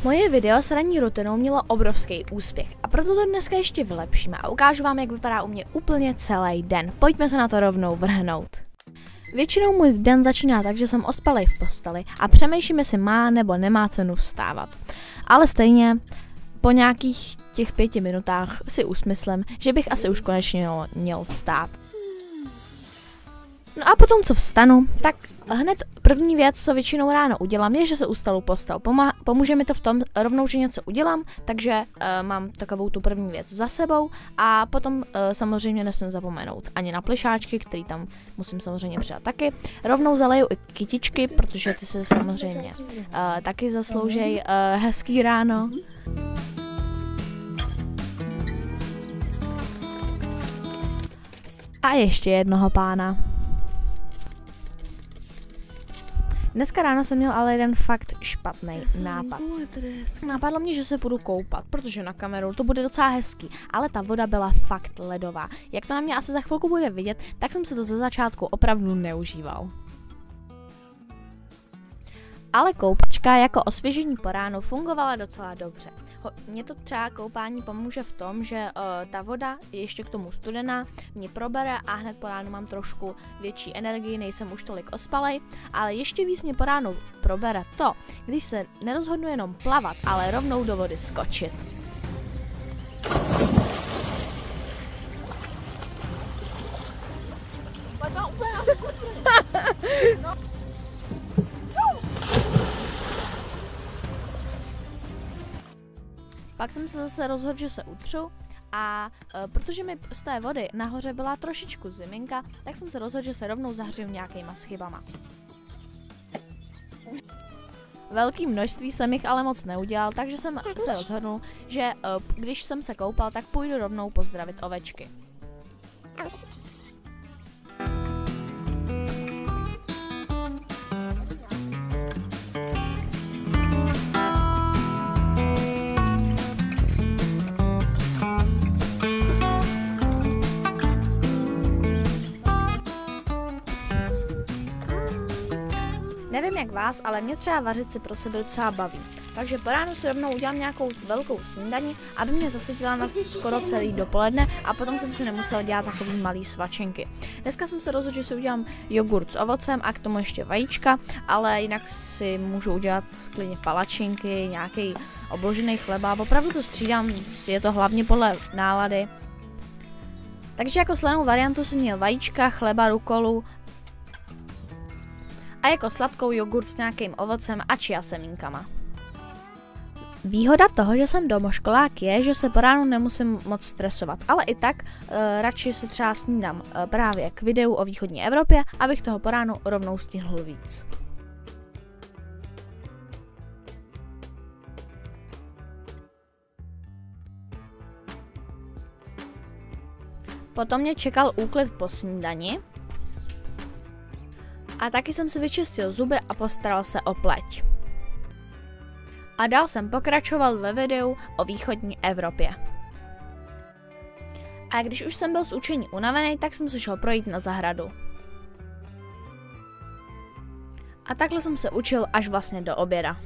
Moje video s ranní rutinou mělo obrovský úspěch a proto to dneska ještě vylepšíme a ukážu vám, jak vypadá u mě úplně celý den. Pojďme se na to rovnou vrhnout. Většinou můj den začíná tak, že jsem ospalej v posteli a přemýšlím, jestli má nebo nemá cenu vstávat. Ale stejně po nějakých těch 5 minutách si usmyslím, že bych asi už konečně měl vstát. No a potom, co vstanu, tak hned první věc, co většinou ráno udělám, je, že se ustalu postel. Pomůže mi to v tom rovnou, že něco udělám, takže mám takovou tu první věc za sebou a potom samozřejmě nesmím zapomenout ani na plišáčky, který tam musím samozřejmě přidat taky. Rovnou zaleju i kytičky, protože ty se samozřejmě taky zasloužejí hezký ráno. A ještě jednoho pána. Dneska ráno jsem měl ale jeden fakt špatný nápad. Napadlo mě, že se půjdu koupat, protože na kameru to bude docela hezký, ale ta voda byla fakt ledová. Jak to na mě asi za chvilku bude vidět, tak jsem se to ze začátku opravdu neužíval. Ale koupačka jako osvěžení po ránu fungovala docela dobře. Mně to třeba koupání pomůže v tom, že ta voda je ještě k tomu studená, mě probere a hned po ránu mám trošku větší energii, nejsem už tolik ospalej, ale ještě víc mě po ránu probere to, když se nerozhodnu jenom plavat, ale rovnou do vody skočit. Pak jsem se zase rozhodl, že se utřu a protože mi z té vody nahoře byla trošičku ziminka, tak jsem se rozhodl, že se rovnou zahřiju nějakýma schybama. Velké množství jsem jich ale moc neudělal, takže jsem se rozhodl, že když jsem se koupal, tak půjdu rovnou pozdravit ovečky. Nevím jak vás, ale mě třeba vařit si pro sebe docela baví. Takže po ránu si rovnou udělám nějakou velkou snídani, aby mě zasytila na skoro celý dopoledne a potom jsem si nemusela dělat takový malý svačinky. Dneska jsem se rozhodl, že si udělám jogurt s ovocem a k tomu ještě vajíčka, ale jinak si můžu udělat klidně palačinky, nějaký obložený chleba, opravdu to střídám, je to hlavně podle nálady. Takže jako slanou variantu jsem měl vajíčka, chleba, rukolu, a jako sladkou jogurt s nějakým ovocem a chia semínkama. Výhoda toho, že jsem domoškolák je, že se po ránu nemusím moc stresovat, ale i tak radši si třeba snídám právě k videu o východní Evropě, abych toho po ránu rovnou stihl víc. Potom mě čekal úklid po snídani. A taky jsem si vyčistil zuby a postaral se o pleť. A dál jsem pokračoval ve videu o východní Evropě. A když už jsem byl z učení unavený, tak jsem se šel projít na zahradu. A takhle jsem se učil až vlastně do oběda.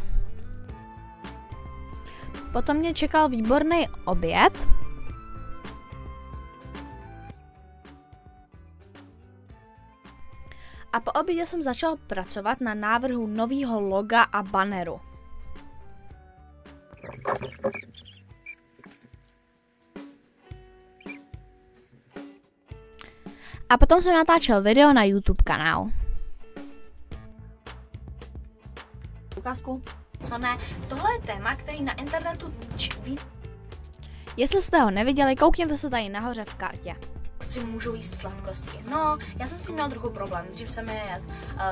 Potom mě čekal výborný oběd. A po obědě jsem začal pracovat na návrhu nového loga a banneru. A potom jsem natáčel video na YouTube kanál. Ukázku? Co ne? Tohle je téma, který na internetu Jestli jste ho neviděli, koukněte se tady nahoře v kartě. Si můžu jíst sladkosti. No, já jsem s tím měl trochu problém, dřív jsem je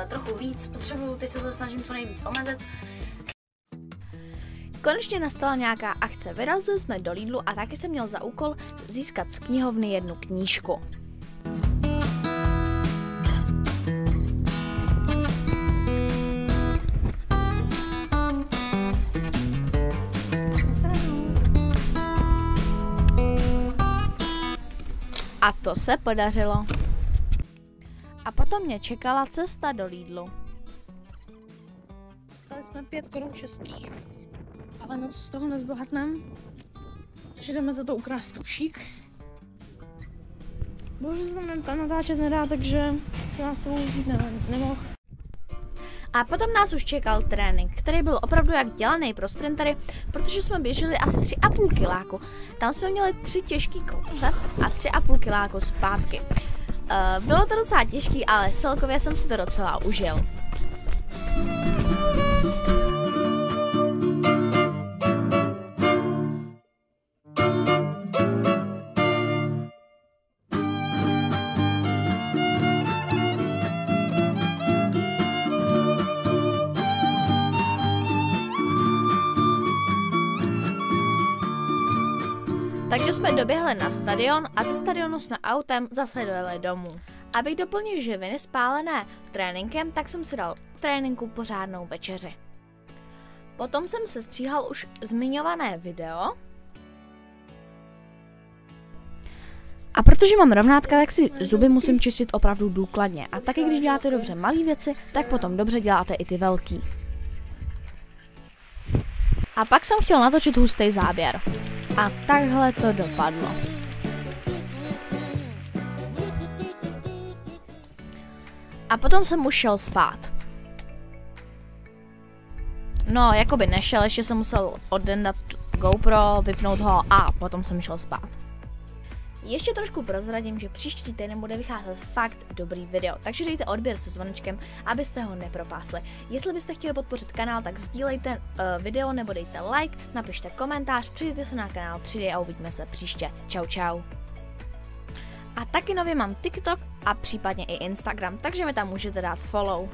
trochu víc, potřebuju, teď se to snažím co nejvíc omezit. Konečně nastala nějaká akce, vyrazili jsme do Lidlu a taky jsem měl za úkol získat z knihovny jednu knížku. A to se podařilo. A potom mě čekala cesta do Lidlu. Dostali jsme 5 korun českých. A Ale no z toho nezbohatneme, že jdeme za to ukrást kušík. Bože, se tam natáčet nedá, takže se nás sebou vzít nemohl. A potom nás už čekal trénink, který byl opravdu jak dělaný pro sprintery, protože jsme běželi asi 3,5 kiláku. Tam jsme měli 3 těžký kopce a 3,5 kiláku zpátky. Bylo to docela těžký, ale celkově jsem si to docela užil. Takže jsme doběhli na stadion a ze stadionu jsme autem zase dojeli domů. Abych doplnil živiny spálené tréninkem, tak jsem si dal tréninku pořádnou večeři. Potom jsem se stříhal už zmiňované video. A protože mám rovnátka, tak si zuby musím čistit opravdu důkladně. A taky když děláte dobře malé věci, tak potom dobře děláte i ty velký. A pak jsem chtěl natočit hustý záběr. A takhle to dopadlo. A potom jsem už šel spát. No, jakoby nešel, ještě jsem musel oddendat GoPro, vypnout ho a potom jsem šel spát. Ještě trošku prozradím, že příští týden bude vycházet fakt dobrý video, takže dejte odběr se zvonečkem, abyste ho nepropásli. Jestli byste chtěli podpořit kanál, tak sdílejte video nebo dejte like, napište komentář, přijďte se na kanál 3D a uvidíme se příště. Čau čau. A taky nově mám TikTok a případně i Instagram, takže mi tam můžete dát follow.